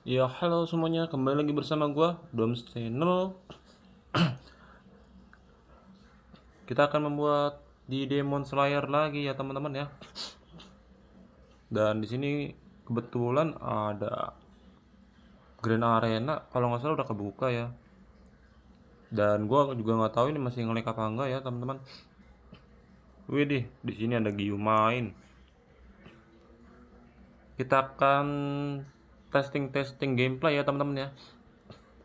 Ya, halo semuanya, kembali lagi bersama gua, Doms Channel. Kita akan membuat di Demon Slayer lagi ya, teman-teman ya. Dan di sini kebetulan ada Grand Arena, kalau nggak salah udah kebuka ya. Dan gua juga nggak tahu ini masih nge-lag apa enggak ya, teman-teman. Widih, di sini ada Giyu main. Kita akan testing gameplay ya, teman-teman ya.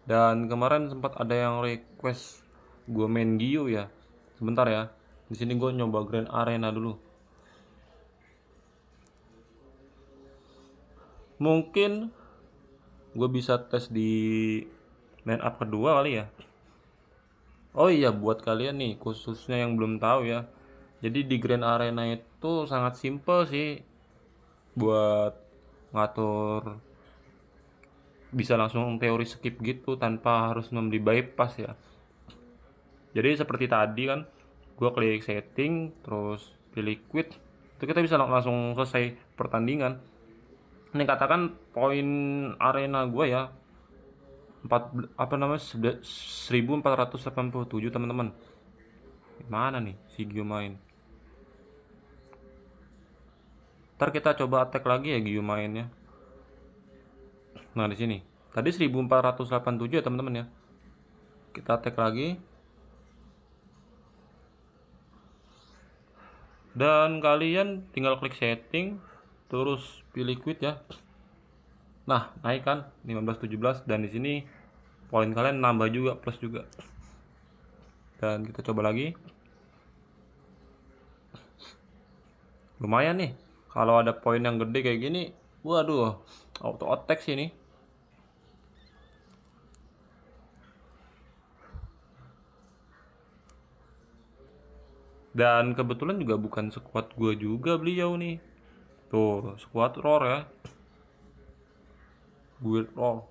Dan kemarin sempat ada yang request gue main Giyu ya. Sebentar ya. Di sini gue nyoba Grand Arena dulu. Mungkin gue bisa tes di line up kedua kali ya. Oh iya, buat kalian nih khususnya yang belum tahu ya. Jadi di Grand Arena itu sangat simple sih buat ngatur, bisa langsung teori skip gitu tanpa harus membeli bypass ya. Jadi seperti tadi kan, gue klik setting, terus pilih quit, itu kita bisa langsung selesai pertandingan. Ini katakan poin arena gue ya, 1487 teman-teman. Mana nih si Gio main? Ntar kita coba attack lagi ya Gio mainnya. Nah di sini. Tadi 1487 ya teman-teman ya. Kita attack lagi. Dan kalian tinggal klik setting, terus pilih quit ya. Nah, naik kan 1517 dan di sini poin kalian nambah juga, plus juga. Dan kita coba lagi. Lumayan nih. Kalau ada poin yang gede kayak gini, waduh, auto attack sih ini. Dan kebetulan juga bukan sekuat gue juga beliau nih. Tuh, sekuat roar ya. Guild roar.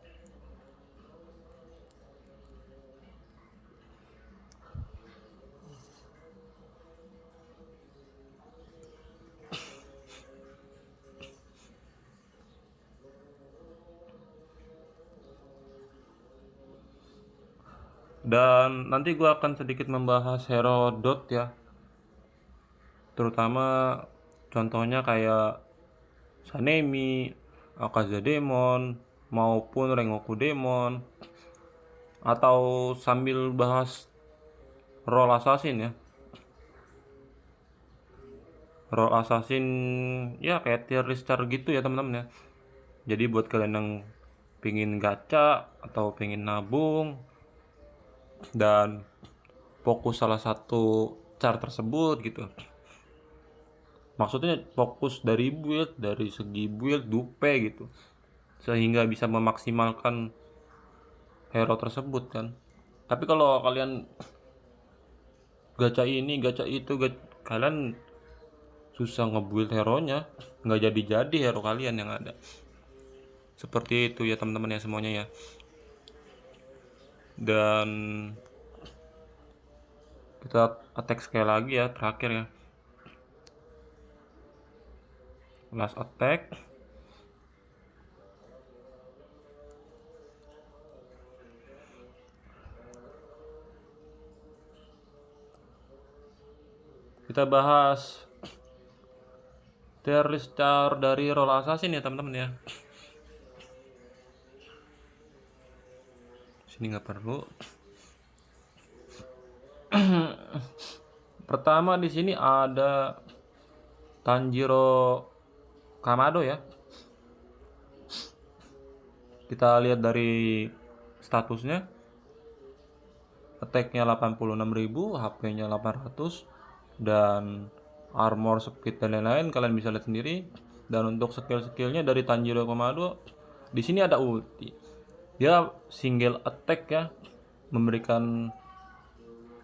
Dan nanti gue akan sedikit membahas Herodot ya. Terutama contohnya kayak Sanemi, Akaza Demon, maupun Rengoku Demon. Atau sambil bahas role assassin ya. Role assassin ya kayak tier list gitu ya teman-teman ya. Jadi buat kalian yang pingin gacha atau pingin nabung dan fokus salah satu chart tersebut gitu. Maksudnya fokus dari segi build dupe gitu. Sehingga bisa memaksimalkan hero tersebut kan. Tapi kalau kalian gacha ini, gacha itu, kalian susah ngebuild hero-nya, nggak jadi hero kalian yang ada. Seperti itu ya teman-teman ya semuanya ya. Dan kita attack sekali lagi ya, terakhir ya. Last attack. Kita bahas tier list dari role assassin ya teman-teman ya. Sini nggak perlu. Pertama di sini ada Tanjiro Kamado ya. Kita lihat dari statusnya. Attack-nya 86.000, HP-nya 800, dan armor, speed dan lain-lain kalian bisa lihat sendiri. Dan untuk skill-skillnya dari Tanjiro Kamado, di sini ada ulti. Dia single attack ya, memberikan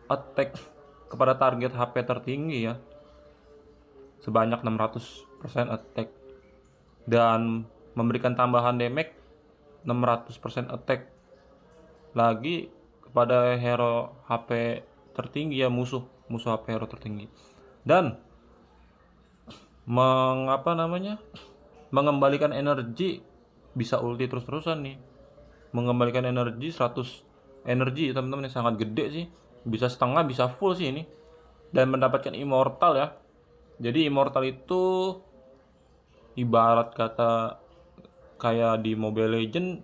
attack kepada target HP tertinggi ya, sebanyak 600% attack, dan memberikan tambahan damage 600% attack lagi kepada hero HP tertinggi ya, musuh HP hero tertinggi. Dan mengembalikan energi bisa ulti terus-terusan nih, mengembalikan energi 100 energi teman-teman, yang sangat gede sih, bisa setengah bisa full sih ini, dan mendapatkan immortal ya. Jadi immortal itu ibarat kata kayak di Mobile Legend,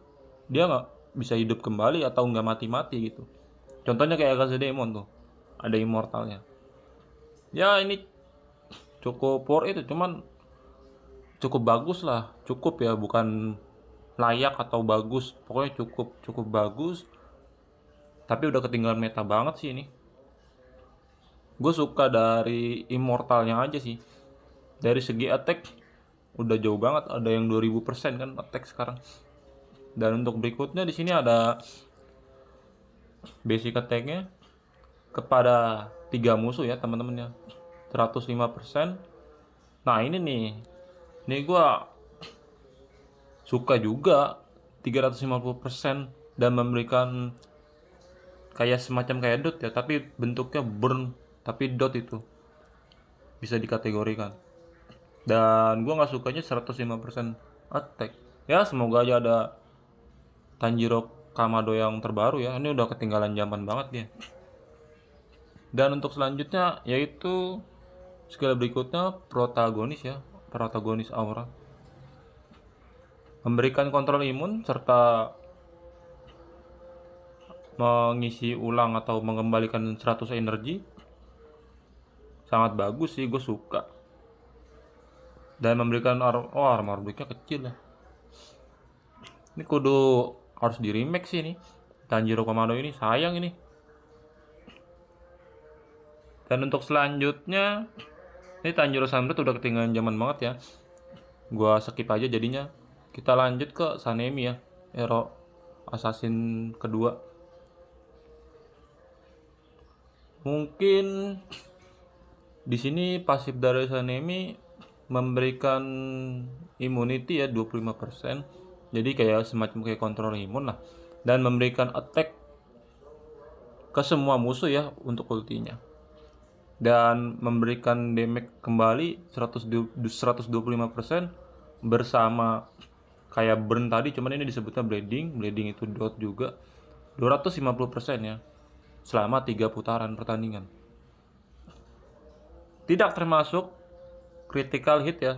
dia nggak bisa hidup kembali atau nggak mati-mati gitu. Contohnya kayak Demon tuh, ada immortalnya. Ya ini cukup worth itu, cuman cukup bagus lah, cukup ya, bukan layak atau bagus, pokoknya cukup cukup bagus. Tapi udah ketinggalan meta banget sih ini. Gue suka dari immortalnya aja sih. Dari segi attack udah jauh banget, ada yang 2000% kan attack sekarang. Dan untuk berikutnya di sini ada basic attack-nya kepada 3 musuh ya teman-teman ya, 105%. Nah ini nih, ini gua suka juga 350%, dan memberikan kayak semacam kayak dot ya, tapi bentuknya burn, tapi dot itu bisa dikategorikan. Dan gua nggak sukanya 105% attack. Ya semoga aja ada Tanjiro Kamado yang terbaru ya, ini udah ketinggalan zaman banget dia. Dan untuk selanjutnya yaitu skill berikutnya protagonis ya, protagonis aura. Memberikan kontrol imun serta mengisi ulang atau mengembalikan 100 energi. Sangat bagus sih, gue suka. Dan memberikan armor breaknya kecil ya. Ini kudu harus di remake sih nih, Tanjiro Kamado ini, sayang ini. Dan untuk selanjutnya, ini Tanjiro Sunbread udah ketinggalan zaman banget ya. Gua skip aja jadinya. Kita lanjut ke Sanemi ya, hero assassin kedua. Mungkin di sini pasif dari Sanemi memberikan immunity ya 25%. Jadi kayak semacam kayak kontrol imun lah, dan memberikan attack ke semua musuh ya untuk ultinya. Dan memberikan damage kembali 125% bersama kayak burn tadi, cuman ini disebutnya bleeding itu dot juga 250% ya selama 3 putaran pertandingan. Tidak termasuk critical hit ya,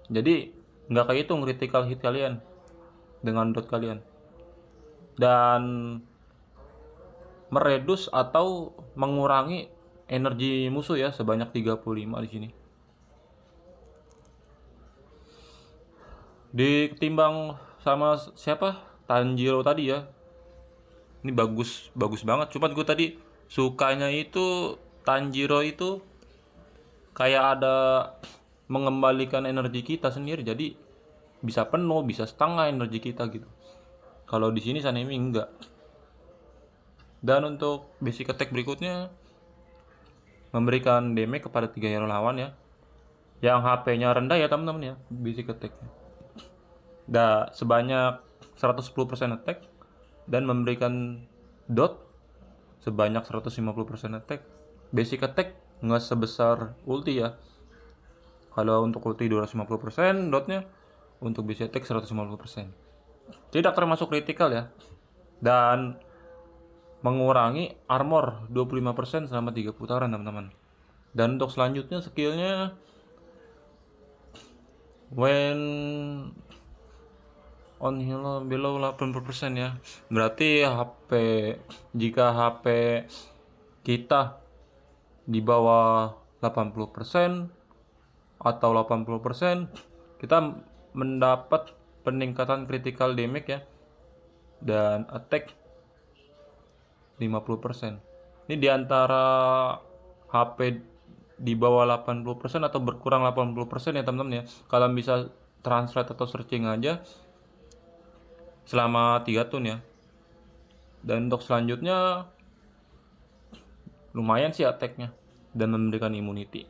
jadi nggak kehitung critical hit kalian dengan dot kalian. Dan meredus atau mengurangi energi musuh ya sebanyak 35 di sini. Ditimbang sama siapa? Tanjiro tadi ya. Ini bagus banget. Cuman gue tadi sukanya itu Tanjiro itu kayak ada mengembalikan energi kita sendiri, jadi bisa penuh, bisa setengah energi kita gitu. Kalau di sini Sanemi enggak. Dan untuk basic attack berikutnya memberikan damage kepada 3 hero lawan ya, yang HP-nya rendah ya teman-teman ya, basic attack-nya. Sebanyak 110% attack, dan memberikan dot sebanyak 150% attack. Basic attack nggak sebesar ulti ya. Kalau untuk ulti 250%, dotnya untuk basic attack 150%. Tidak termasuk critical ya. Dan mengurangi armor 25% selama 3 putaran teman-teman. Dan untuk selanjutnya skillnya when on heal below 80% ya. Berarti jika HP kita di bawah 80% atau 80%, kita mendapat peningkatan critical damage ya, dan attack 50%. Ini diantara HP di bawah 80% atau berkurang 80% ya teman-teman ya. Kalian bisa translate atau searching aja selama 3 turn ya. Dan untuk selanjutnya lumayan sih attacknya, dan memberikan immunity.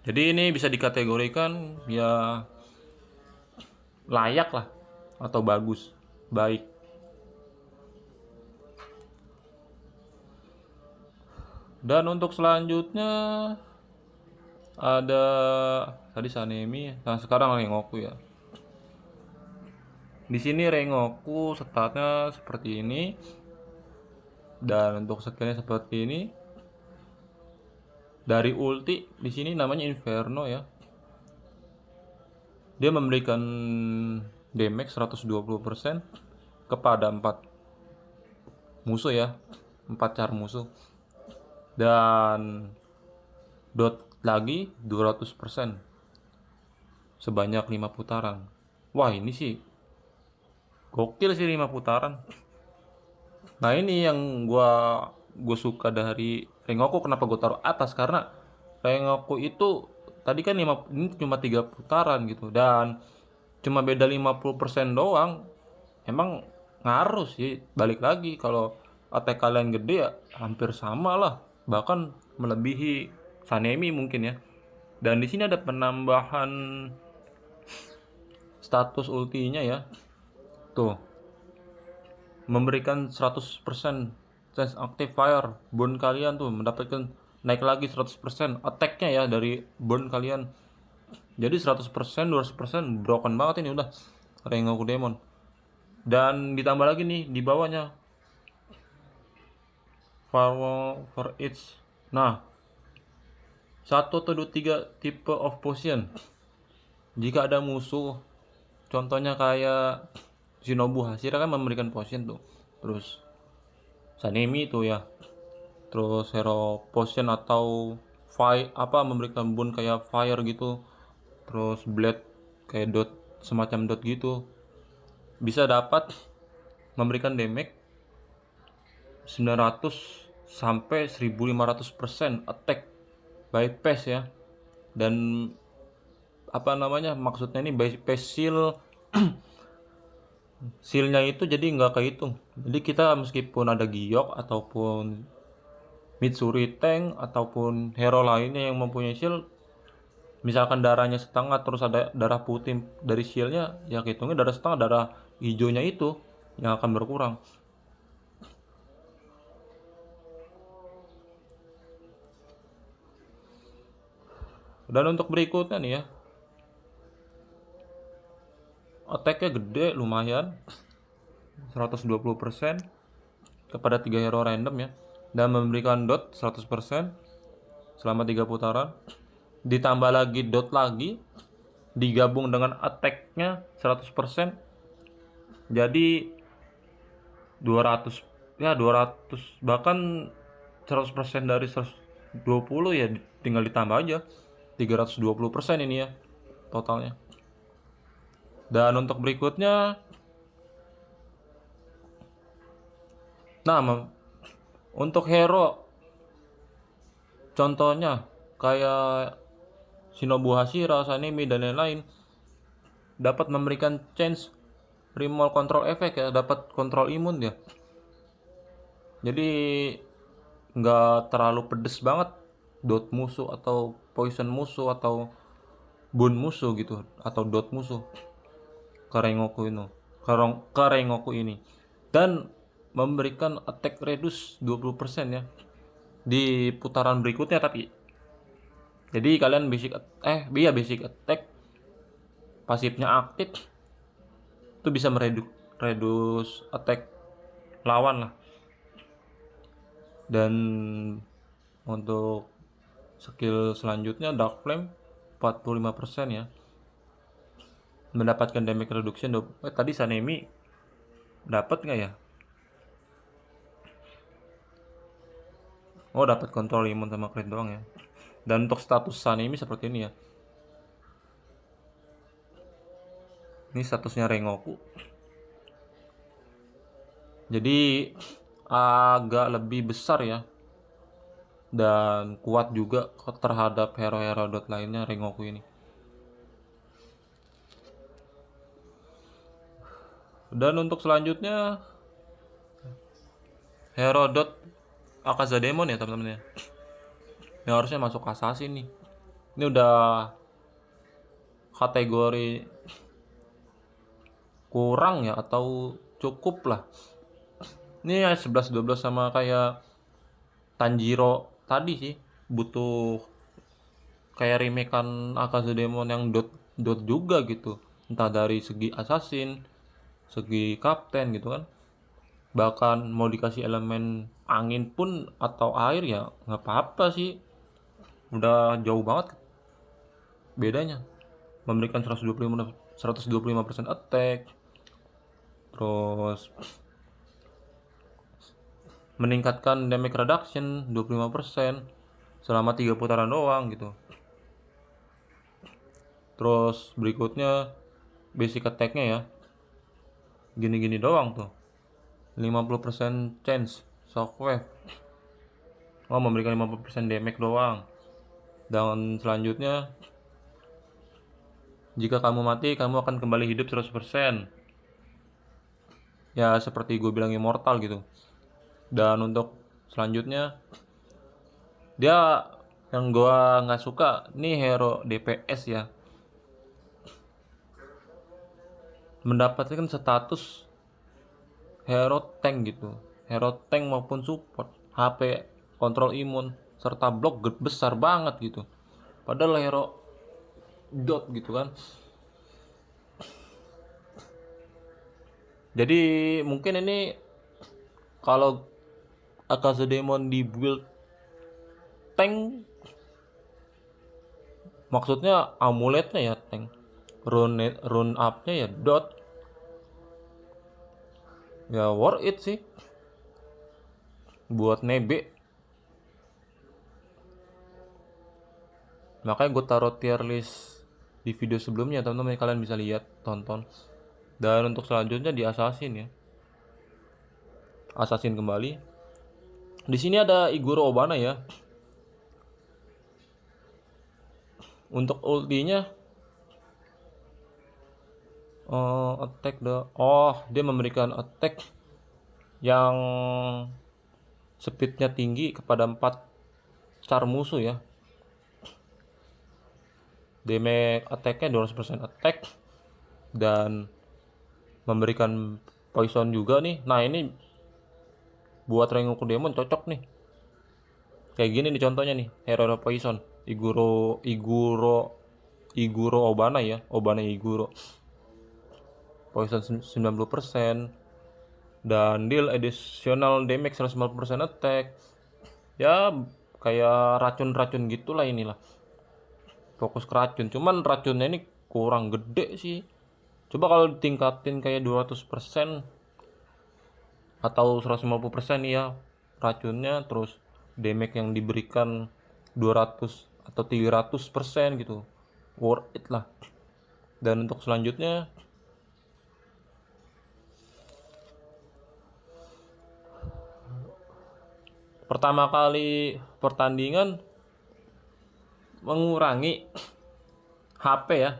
Jadi ini bisa dikategorikan ya layak lah, atau bagus, baik. Dan untuk selanjutnya ada tadi Sanemi, nah sekarang Rengoku ya. Di sini Rengoku statnya seperti ini, dan untuk skillnya seperti ini. Dari ulti di sini namanya Inferno ya. Dia memberikan damage 120% kepada 4 musuh ya, 4 char musuh. Dan dot lagi 200% sebanyak 5 putaran. Wah, ini sih gokil sih 5 putaran. Nah, ini yang gue suka dari Rengoku. Kenapa gue taruh atas, karena Rengoku itu tadi kan ini cuma 3 putaran gitu, dan cuma beda 50% doang. Emang ngaruh sih, balik lagi kalau attack kalian gede ya hampir sama lah, bahkan melebihi Sanemi mungkin ya. Dan di sini ada penambahan status ultinya ya. Tuh, memberikan 100% chance active fire burn kalian, tuh mendapatkan naik lagi 100% attack-nya ya dari burn kalian. Jadi 100%, 200% broken banget ini udah Rengoku Demon. Dan ditambah lagi nih di bawahnya firewall for each. Nah, 1 atau 2 3 tipe of potion. Jika ada musuh, contohnya kayak Shinobu Hashira kan memberikan potion tuh. Terus Sanemi tuh ya. Terus hero potion atau fire apa memberikan boon kayak fire gitu. Terus blade kayak dot, semacam dot gitu. Bisa dapat memberikan damage 900 sampai 1500% attack bypass ya. Dan apa namanya, maksudnya ini bypass seal. Sealnya itu jadi nggak kehitung. Jadi kita meskipun ada Giok ataupun Mitsuri Tank ataupun hero lainnya yang mempunyai shield, misalkan darahnya setengah terus ada darah putih dari shieldnya, ya kehitungnya darah setengah, darah hijaunya itu yang akan berkurang. Dan untuk berikutnya nih ya, attack-nya gede lumayan, 120% kepada 3 hero random ya, dan memberikan dot 100% selama 3 putaran. Ditambah lagi dot lagi, digabung dengan attack-nya 100%, jadi 200 ya, 200 bahkan 100% dari 120 ya, tinggal ditambah aja 320% ini ya totalnya. Dan untuk berikutnya, nah untuk hero contohnya kayak Shinobu Hashira, Sanemi dan lain-lain, dapat memberikan chance remote control effect ya, dapat kontrol imun dia. Jadi nggak terlalu pedes banget dot musuh atau poison musuh atau boon musuh gitu, atau dot musuh Karengoku ini. Dan memberikan attack reduce 20% ya di putaran berikutnya. Tapi jadi kalian basic attack pasifnya aktif itu bisa reduce attack lawan lah. Dan untuk skill selanjutnya Dark Flame 45% ya, mendapatkan damage reduction. Tadi Sanemi dapat nggak ya? Oh, dapat kontrol imun sama crit doang ya. Dan untuk status Sanemi seperti ini ya. Ini statusnya Rengoku. Jadi agak lebih besar ya, dan kuat juga terhadap hero-hero dot lainnya Rengoku ini. Dan untuk selanjutnya hero dot Akaza Demon ya teman-teman ya. Ini harusnya masuk asasi nih. Ini udah kategori kurang ya atau cukup lah. Ini ya 11-12 sama kayak Tanjiro tadi sih. Butuh kayak remakean Akaza Demon yang dot juga gitu. Entah dari segi assassin, segi kapten gitu kan. Bahkan mau dikasih elemen angin pun atau air ya nggak apa-apa sih, udah jauh banget bedanya. Memberikan 125% attack, terus meningkatkan damage reduction 25% selama 3 putaran doang gitu. Terus berikutnya basic attack-nya ya gini-gini doang tuh, 50% chance shockwave. Memberikan 50% damage doang. Dan selanjutnya, jika kamu mati, kamu akan kembali hidup 100%. Ya seperti gue bilang immortal gitu. Dan untuk selanjutnya, dia yang gue nggak suka nih hero DPS ya, mendapatkan status hero tank gitu, hero tank maupun support, HP, kontrol imun, serta blok besar banget gitu. Padahal hero dot gitu kan. Jadi mungkin ini kalau Akazedemon di build tank, maksudnya amuletnya ya tank, rune up-nya ya dot, ya worth it sih buat nebe. Makanya gue taruh tier list di video sebelumnya, teman-teman, kalian bisa lihat, tonton. Dan untuk selanjutnya di assassin ya, assassin kembali. Di sini ada Iguro Obana ya. Untuk ultinya dia memberikan attack yang speednya tinggi kepada 4 char musuh ya. Damage attack-nya 200% attack dan memberikan poison juga nih. Nah, ini buat Rengoku Demon cocok nih. Kayak gini nih contohnya nih, hero poison. Iguro Obana ya, Obana Iguro. Poison 90% dan deal additional damage 150% attack. Ya kayak racun-racun gitulah inilah. Fokus ke racun, cuman racunnya ini kurang gede sih. Coba kalau ditingkatin kayak 200% atau 150% ya racunnya, terus damage yang diberikan 200 atau 300% gitu, worth it lah. Dan untuk selanjutnya, pertama kali pertandingan mengurangi HP ya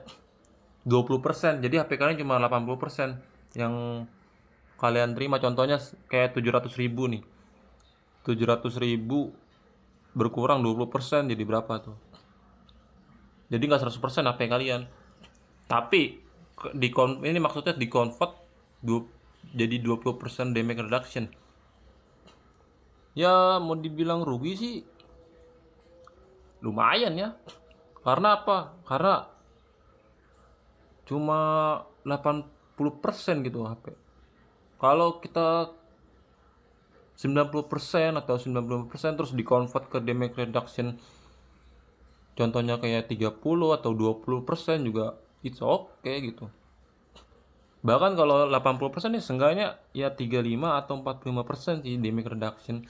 20%, jadi HP kalian cuma 80% yang kalian terima. Contohnya kayak 700.000 nih, 700.000 berkurang 20% jadi berapa tuh? Jadi nggak 100% HP kalian, tapi ini maksudnya di convert jadi 20% damage reduction. Ya mau dibilang rugi sih lumayan ya. Karena apa? Karena cuma 80% gitu HP. Kalau kita 90% atau 90% terus di convert ke damage reduction, contohnya kayak 30 atau 20% juga it's okay gitu. Bahkan kalau 80% nih seenggaknya ya 35 atau 45% sih damage reduction.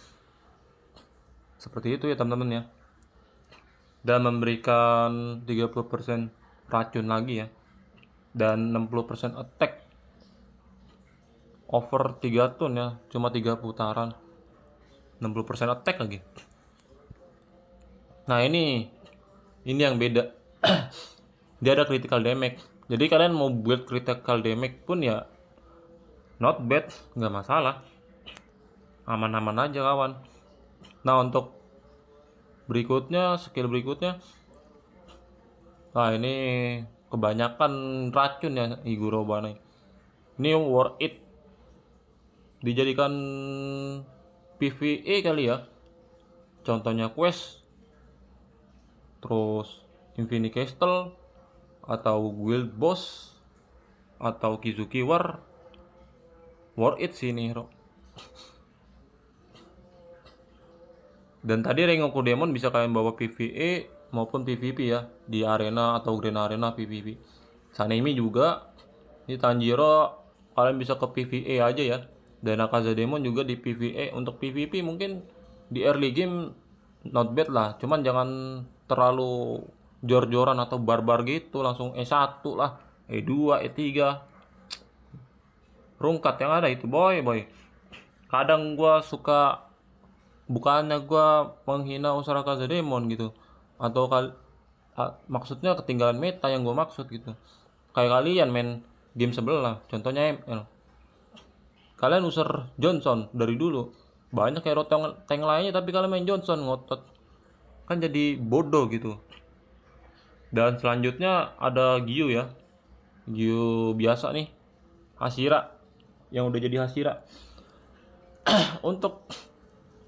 Seperti itu ya teman-teman ya. Dan memberikan 30% racun lagi ya. Dan 60% attack over 3 turn ya, cuma 3 putaran. 60% attack lagi. Nah, ini yang beda. Dia ada critical damage. Jadi kalian mau build critical damage pun ya not bad, nggak masalah. Aman-aman aja kawan. Nah, untuk berikutnya, skill berikutnya, nah ini kebanyakan racun ya Iguro Bane. Ini worth it dijadikan PvE kali ya. Contohnya quest, terus Infinity Castle, atau Guild Boss, atau Kizuki War, worth it sih ini hero. Dan tadi Rengoku Demon bisa kalian bawa PvE maupun PvP ya, di arena atau Grand Arena PvP. Sanemi juga, di Tanjiro kalian bisa ke PvE aja ya. Dan Akaza Demon juga di PvE. Untuk PvP mungkin di early game not bad lah, cuman jangan terlalu jor-joran atau barbar gitu, langsung E1 lah, E2, E3. Rungkat yang ada itu boy. Kadang gua suka, bukannya gua menghina usaha Akaza Demon gitu, atau maksudnya ketinggalan meta yang gua maksud gitu. Kayak kalian main game sebelah, contohnya ML, kalian user Johnson dari dulu, banyak hero tank lainnya tapi kalian main Johnson ngotot, kan jadi bodoh gitu. Dan selanjutnya ada Gyu ya, Gyu biasa nih, Hashira, yang udah jadi Hashira. Untuk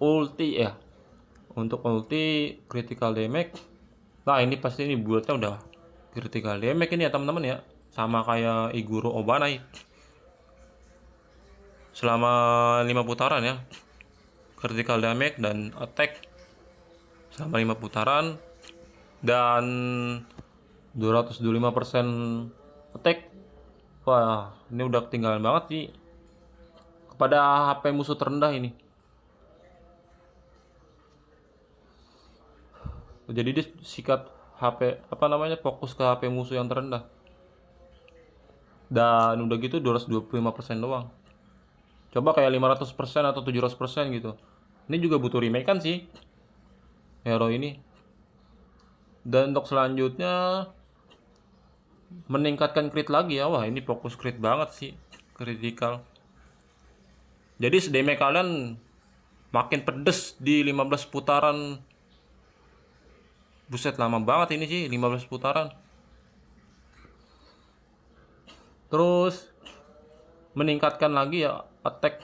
ulti ya, untuk ulti critical damage, nah ini pasti ini buatnya udah critical damage ini ya teman-teman ya, sama kayak Iguro Obanai selama 5 putaran ya, critical damage dan attack selama 5 putaran, dan 225% attack. Wah, ini udah ketinggalan banget sih kepada HP musuh terendah ini. Jadi dia sikat HP, apa namanya, fokus ke HP musuh yang terendah. Dan udah gitu 225% doang. Coba kayak 500% atau 700% gitu. Ini juga butuh remake kan sih hero ini. Dan untuk selanjutnya meningkatkan crit lagi ya. Wah, ini fokus crit banget sih, critical. Jadi sedeme kalian makin pedes di 15 putaran. Buset, lama banget ini sih 15 putaran. Terus meningkatkan lagi ya attack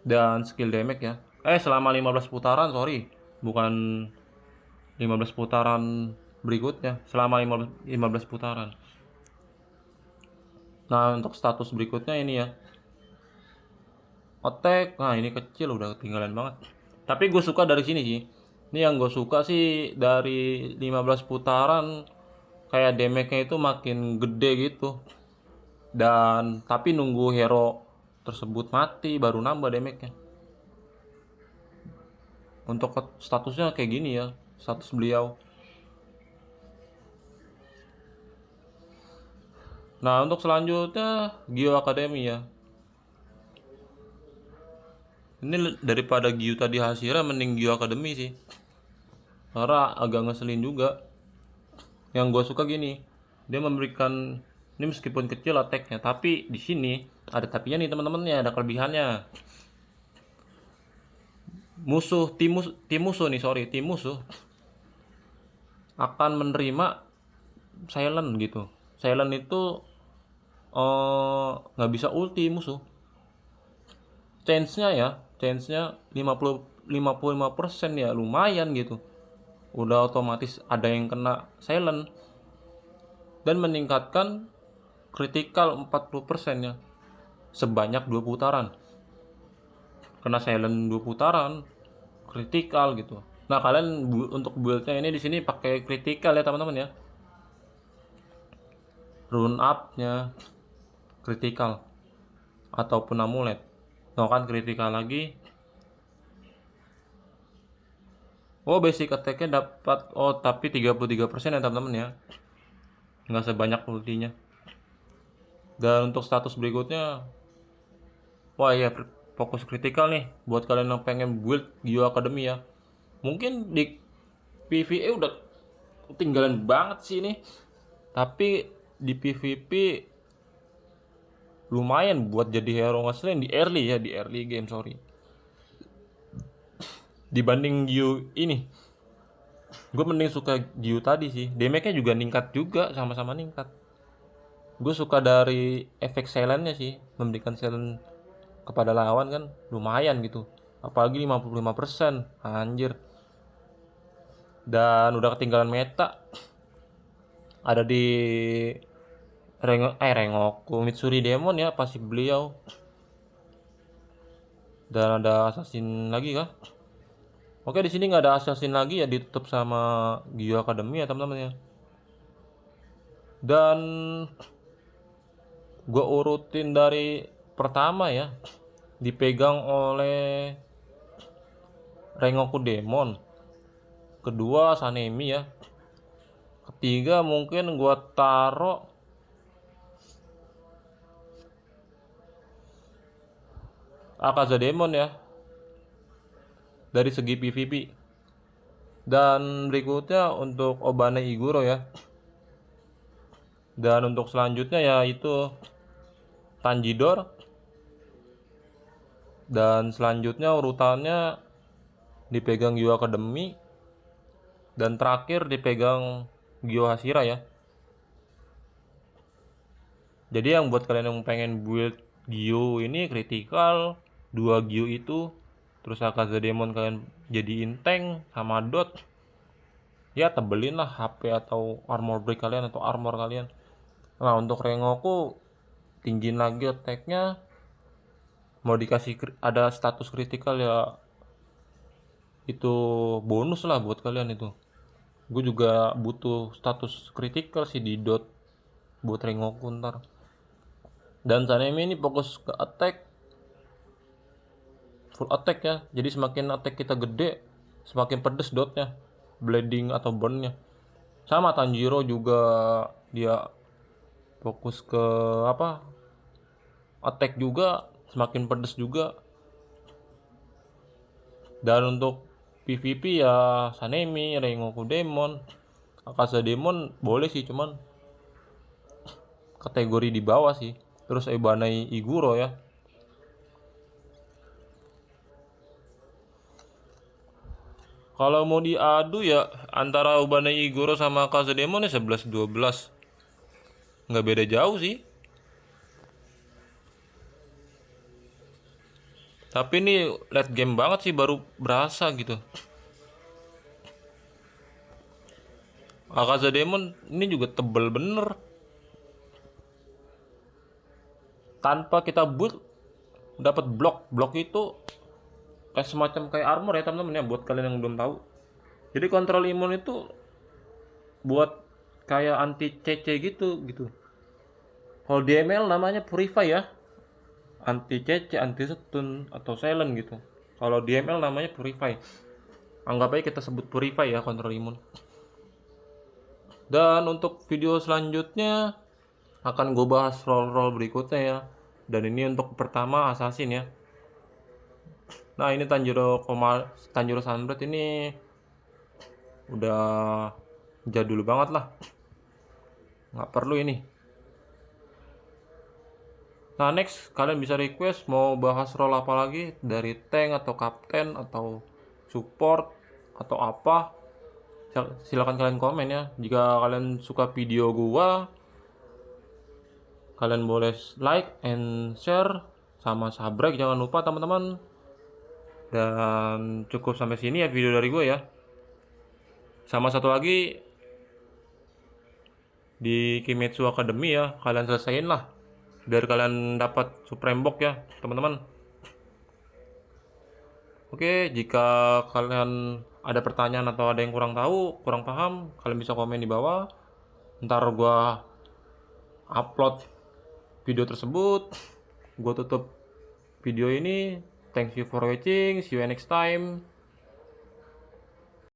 dan skill damage ya. Selama 15 putaran, sorry. Bukan 15 putaran berikutnya, selama 15 putaran. Nah, untuk status berikutnya ini ya, attack. Nah, ini kecil, udah ketinggalan banget. Tapi gue suka dari sini sih. Ini yang gue suka sih, dari 15 putaran kayak damage-nya itu makin gede gitu. Dan tapi nunggu hero tersebut mati baru nambah damage-nya. Untuk statusnya kayak gini ya, status beliau. Nah, untuk selanjutnya Gyo Academy ya. Ini daripada Gyu tadi Hashira, mending Gyu Academy sih. Karena agak ngeselin juga. Yang gue suka gini, dia memberikan, ini meskipun kecil attack-nya, tapi di sini ada tapinya nih teman-temannya, ada kelebihannya. Tim musuh akan menerima silent gitu. Silent itu nggak bisa ulti musuh. Chance-nya 55% ya, lumayan gitu. Udah otomatis ada yang kena silent, dan meningkatkan critical 40% ya, sebanyak 2 putaran. Kena silent 2 putaran, critical gitu. Nah, kalian untuk build-nya ini di sini pakai critical ya teman-teman ya. Rune up-nya critical ataupun amulet. Nah, kan critical lagi. Oh, basic attack-nya dapat, tapi 33% ya teman-teman ya. Nggak sebanyak ultinya. Dan untuk status berikutnya, wah iya, fokus kritikal nih buat kalian yang pengen build Gyo Academy ya. Mungkin di PvE udah ketinggalan banget sih ini, tapi di PvP lumayan buat jadi hero ngeselin di early game, sorry. Dibanding Gyu ini, gue mending suka Gyu tadi sih. Damage-nya juga ningkat juga, sama-sama ningkat. Gue suka dari efek silent-nya sih, memberikan silent kepada lawan kan lumayan gitu. Apalagi 55%, anjir. Dan udah ketinggalan meta. Ada di Rengoku Mitsuri Demon ya, pasif beliau. Dan ada assassin lagi kah? Oke, di sini nggak ada assassin lagi ya, ditutup sama Gio Academy ya teman-teman ya. Dan gue urutin dari pertama ya, dipegang oleh Rengoku Demon, kedua Sanemi ya, ketiga mungkin gue taruh Akaza Demon ya, dari segi PvP. Dan berikutnya untuk Obane Iguro ya. Dan untuk selanjutnya yaitu Tanjidor. Dan selanjutnya urutannya dipegang Gyo Academy. Dan terakhir dipegang Gyo Hashira ya. Jadi yang buat kalian yang pengen build Gyo ini critical, 2 Gyo itu, terus Akaza Demon kalian jadiin tank sama dot, ya tebelin lah HP atau armor break kalian atau armor kalian. Nah untuk Rengoku tinggiin lagi attack-nya, mau dikasih ada status kritikal ya, itu bonus lah buat kalian itu. Gue juga butuh status kritikal sih di dot buat Rengoku ntar. Dan Sanemi ini fokus ke attack, full attack ya. Jadi semakin attack kita gede, semakin pedes dotnya, bleeding atau burnnya. Sama Tanjiro juga dia fokus ke apa, attack juga, semakin pedes juga. Dan untuk PvP ya Sanemi, Rengoku Demon, Akaza Demon boleh sih, cuman kategori di bawah sih. Terus Ebanai Iguro ya. Kalau mau diadu ya antara Ebanai Iguro sama Akaza Demon ya 11-12. Nggak beda jauh sih. Tapi ini late game banget sih, baru berasa gitu. Akaza Demon ini juga tebel bener. Tanpa kita build dapat blok itu kayak semacam kayak armor ya teman-teman ya, buat kalian yang belum tahu. Jadi kontrol imun itu buat kayak anti CC gitu. Kalau di ML namanya purify ya, anti CC, anti stun atau silent gitu. Kalau di ML namanya purify. Anggap aja kita sebut purify ya kontrol imun. Dan untuk video selanjutnya akan gue bahas role berikutnya ya. Dan ini untuk pertama assassin ya. Nah ini Tanjiro Sunbread ini udah jadul banget lah, nggak perlu ini. Nah next kalian bisa request mau bahas role apa lagi, dari tank atau kapten atau support atau apa, silakan kalian komen ya. Jika kalian suka video gua, kalian boleh like and share sama subscribe jangan lupa teman-teman. Dan cukup sampai sini ya video dari gue ya. Sama satu lagi, di Kimetsu Academy ya, kalian selesaiin lah biar kalian dapat Supreme Box ya teman-teman. Oke, jika kalian ada pertanyaan atau ada yang kurang tahu, kurang paham, kalian bisa komen di bawah. Ntar gua upload video tersebut, gua tutup video ini. Thank you for watching, see you next time.